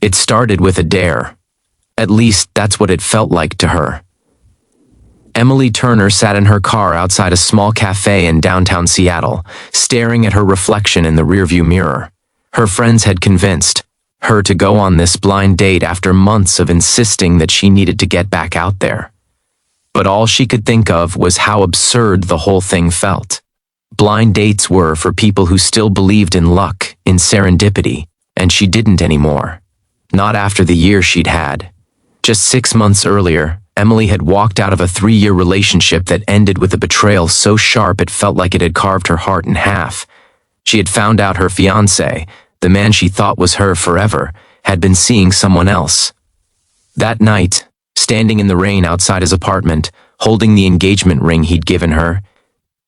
It started with a dare. At least, that's what it felt like to her. Emily Turner sat in her car outside a small cafe in downtown Seattle, staring at her reflection in the rearview mirror. Her friends had convinced her to go on this blind date after months of insisting that she needed to get back out there. But all she could think of was how absurd the whole thing felt. Blind dates were for people who still believed in luck, in serendipity, and she didn't anymore. Not after the year she'd had. Just 6 months earlier, Emily had walked out of a 3-year relationship that ended with a betrayal so sharp it felt like it had carved her heart in half. She had found out her fiancé, the man she thought was her forever, had been seeing someone else. That night, standing in the rain outside his apartment, holding the engagement ring he'd given her,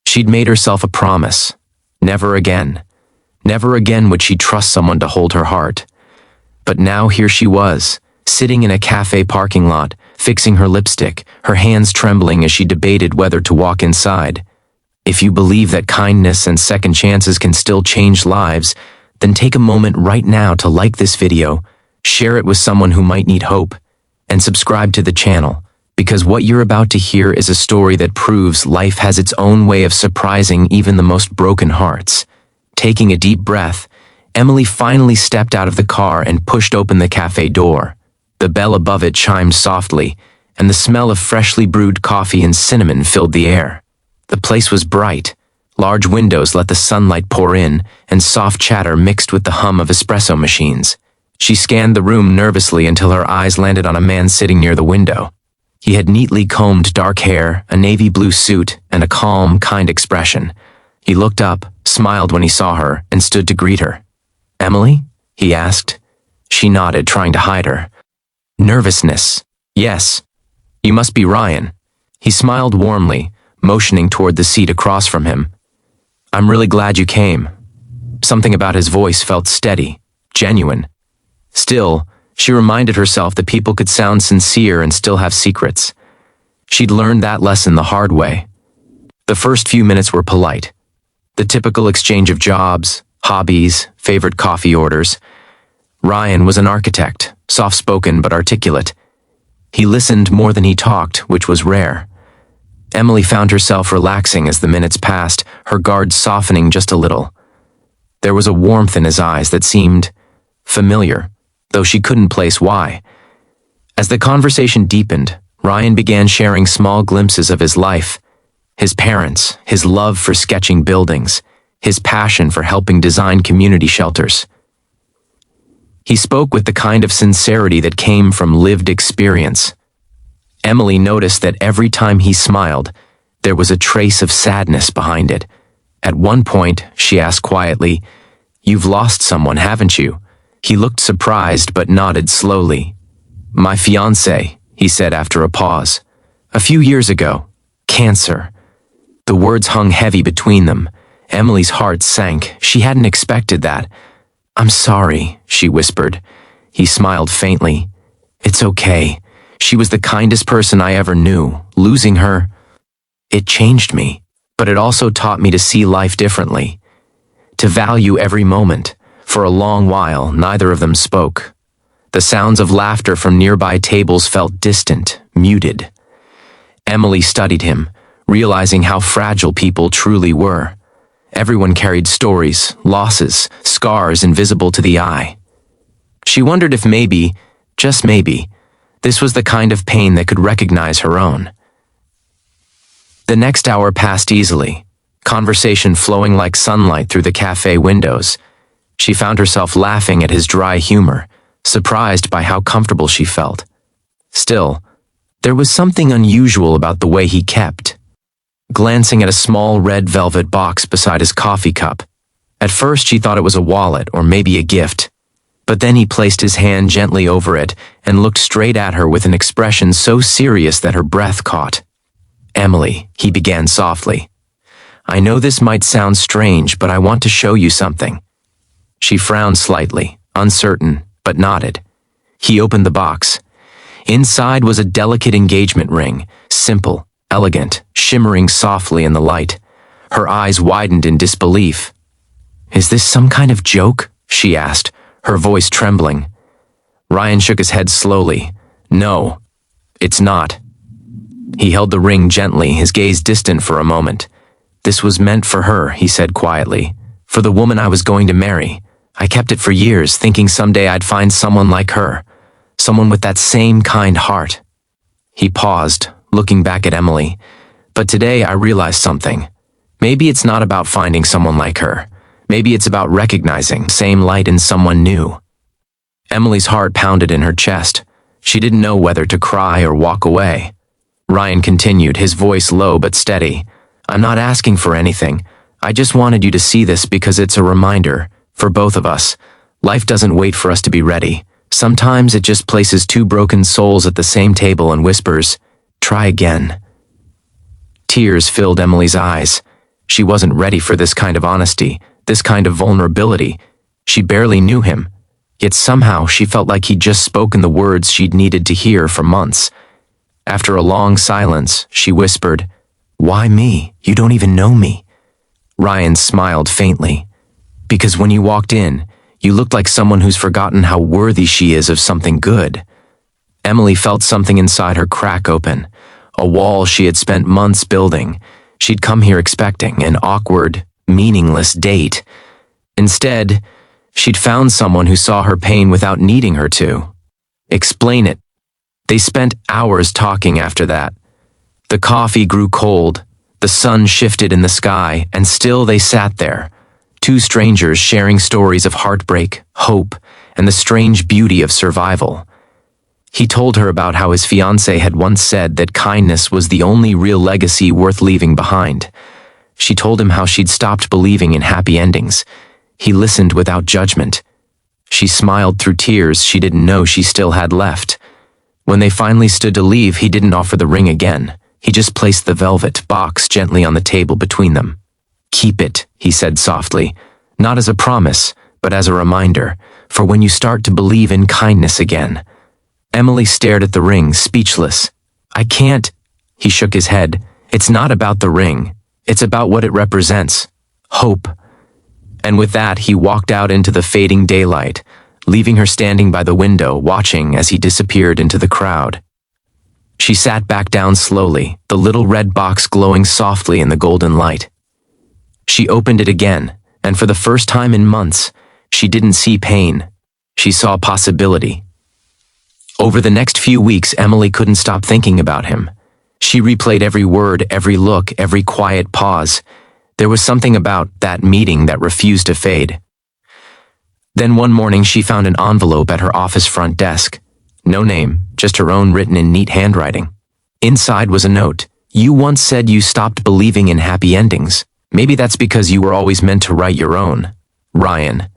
she'd made herself a promise. Never again. Never again would she trust someone to hold her heart. But now here she was, sitting in a cafe parking lot, fixing her lipstick, her hands trembling as she debated whether to walk inside. If you believe that kindness and second chances can still change lives, then take a moment right now to like this video, share it with someone who might need hope, and subscribe to the channel, because what you're about to hear is a story that proves life has its own way of surprising even the most broken hearts. Taking a deep breath, Emily finally stepped out of the car and pushed open the cafe door. The bell above it chimed softly, and the smell of freshly brewed coffee and cinnamon filled the air. The place was bright. Large windows let the sunlight pour in, and soft chatter mixed with the hum of espresso machines. She scanned the room nervously until her eyes landed on a man sitting near the window. He had neatly combed dark hair, a navy blue suit, and a calm, kind expression. He looked up, smiled when he saw her, and stood to greet her. "Emily?" he asked. She nodded, trying to hide her nervousness. "Yes. You must be Ryan." He smiled warmly, motioning toward the seat across from him. "I'm really glad you came." Something about his voice felt steady, genuine. Still, she reminded herself that people could sound sincere and still have secrets. She'd learned that lesson the hard way. The first few minutes were polite. The typical exchange of jobs, hobbies, favorite coffee orders. Ryan was an architect, soft-spoken but articulate. He listened more than he talked, which was rare. Emily found herself relaxing as the minutes passed, her guard softening just a little. There was a warmth in his eyes that seemed familiar, though she couldn't place why. As the conversation deepened, Ryan began sharing small glimpses of his life. His parents, his love for sketching buildings, his passion for helping design community shelters. He spoke with the kind of sincerity that came from lived experience. Emily noticed that every time he smiled, there was a trace of sadness behind it. At one point, she asked quietly, "You've lost someone, haven't you?" He looked surprised but nodded slowly. "My fiancé," he said after a pause. "A few years ago. Cancer." The words hung heavy between them. Emily's heart sank. She hadn't expected that. "I'm sorry," she whispered. He smiled faintly. "It's okay. She was the kindest person I ever knew. Losing her, it changed me, but it also taught me to see life differently, to value every moment." For a long while, neither of them spoke. The sounds of laughter from nearby tables felt distant, muted. Emily studied him, realizing how fragile people truly were. Everyone carried stories, losses, scars invisible to the eye. She wondered if maybe, just maybe, this was the kind of pain that could recognize her own. The next hour passed easily, conversation flowing like sunlight through the cafe windows. She found herself laughing at his dry humor, surprised by how comfortable she felt. Still, there was something unusual about the way he kept. Glancing at a small red velvet box beside his coffee cup. At first she thought it was a wallet or maybe a gift, but then he placed his hand gently over it and looked straight at her with an expression so serious that her breath caught. "Emily," he began softly, "I know this might sound strange, but I want to show you something." She frowned slightly, uncertain, but nodded. He opened the box. Inside was a delicate engagement ring, simple, elegant, shimmering softly in the light. Her eyes widened in disbelief. "Is this some kind of joke?" she asked, her voice trembling. Ryan shook his head slowly. No, it's not. He held the ring gently, his gaze distant for a moment. This was meant for her, he said quietly. For the woman I was going to marry. I kept it for years, thinking someday I'd find someone like her. Someone with that same kind heart. He paused, looking back at Emily. But today I realized something. Maybe it's not about finding someone like her. Maybe it's about recognizing the same light in someone new. Emily's heart pounded in her chest. She didn't know whether to cry or walk away. Ryan continued, his voice low but steady. I'm not asking for anything. I just wanted you to see this because it's a reminder, for both of us. Life doesn't wait for us to be ready. Sometimes it just places two broken souls at the same table and whispers, try again. Tears filled Emily's eyes. She wasn't ready for this kind of honesty, this kind of vulnerability. She barely knew him. Yet somehow she felt like he'd just spoken the words she'd needed to hear for months. After a long silence, she whispered, Why me? You don't even know me. Ryan smiled faintly. Because when you walked in, you looked like someone who's forgotten how worthy she is of something good. Emily felt something inside her crack open, a wall she had spent months building. She'd come here expecting an awkward, meaningless date. Instead, she'd found someone who saw her pain without needing her to. Explain it. They spent hours talking after that. The coffee grew cold, the sun shifted in the sky, and still they sat there, two strangers sharing stories of heartbreak, hope, and the strange beauty of survival. He told her about how his fiancée had once said that kindness was the only real legacy worth leaving behind. She told him how she'd stopped believing in happy endings. He listened without judgment. She smiled through tears she didn't know she still had left. When they finally stood to leave, he didn't offer the ring again. He just placed the velvet box gently on the table between them. Keep it, he said softly, not as a promise, but as a reminder, for when you start to believe in kindness again. Emily stared at the ring, speechless. I can't. He shook his head. It's not about the ring. It's about what it represents. Hope. And with that, he walked out into the fading daylight, leaving her standing by the window, watching as he disappeared into the crowd. She sat back down slowly, the little red box glowing softly in the golden light. She opened it again, and for the first time in months, she didn't see pain. She saw possibility. Over the next few weeks, Emily couldn't stop thinking about him. She replayed every word, every look, every quiet pause. There was something about that meeting that refused to fade. Then one morning she found an envelope at her office front desk. No name, just her own written in neat handwriting. Inside was a note. You once said you stopped believing in happy endings. Maybe that's because you were always meant to write your own. Ryan.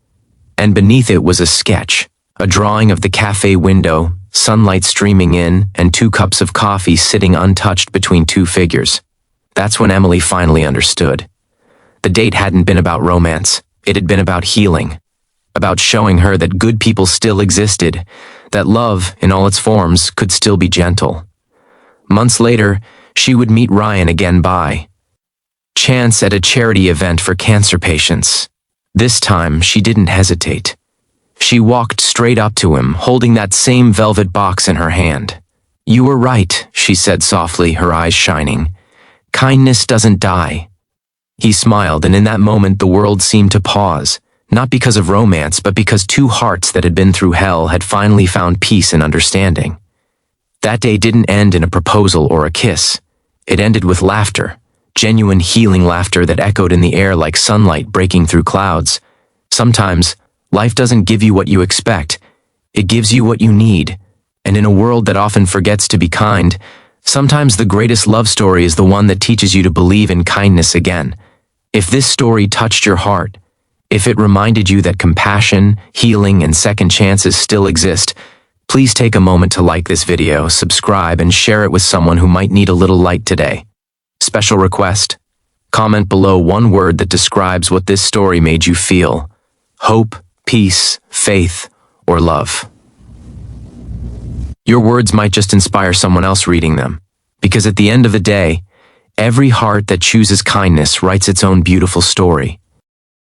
And beneath it was a sketch, a drawing of the cafe window, sunlight streaming in, and 2 cups of coffee sitting untouched between 2 figures. That's when Emily finally understood. The date hadn't been about romance. It had been about healing. About showing her that good people still existed, that love, in all its forms, could still be gentle. Months later, she would meet Ryan again by chance at a charity event for cancer patients. This time, she didn't hesitate. She walked straight up to him, holding that same velvet box in her hand. You were right, she said softly, her eyes shining. Kindness doesn't die. He smiled, and in that moment the world seemed to pause, not because of romance, but because 2 hearts that had been through hell had finally found peace and understanding. That day didn't end in a proposal or a kiss. It ended with laughter, genuine healing laughter that echoed in the air like sunlight breaking through clouds. Sometimes, life doesn't give you what you expect. It gives you what you need. And in a world that often forgets to be kind, sometimes the greatest love story is the one that teaches you to believe in kindness again. If this story touched your heart, if it reminded you that compassion, healing, and second chances still exist, please take a moment to like this video, subscribe, and share it with someone who might need a little light today. Special request: comment below one word that describes what this story made you feel. Hope, peace, faith, or love. Your words might just inspire someone else reading them, because at the end of the day, every heart that chooses kindness writes its own beautiful story.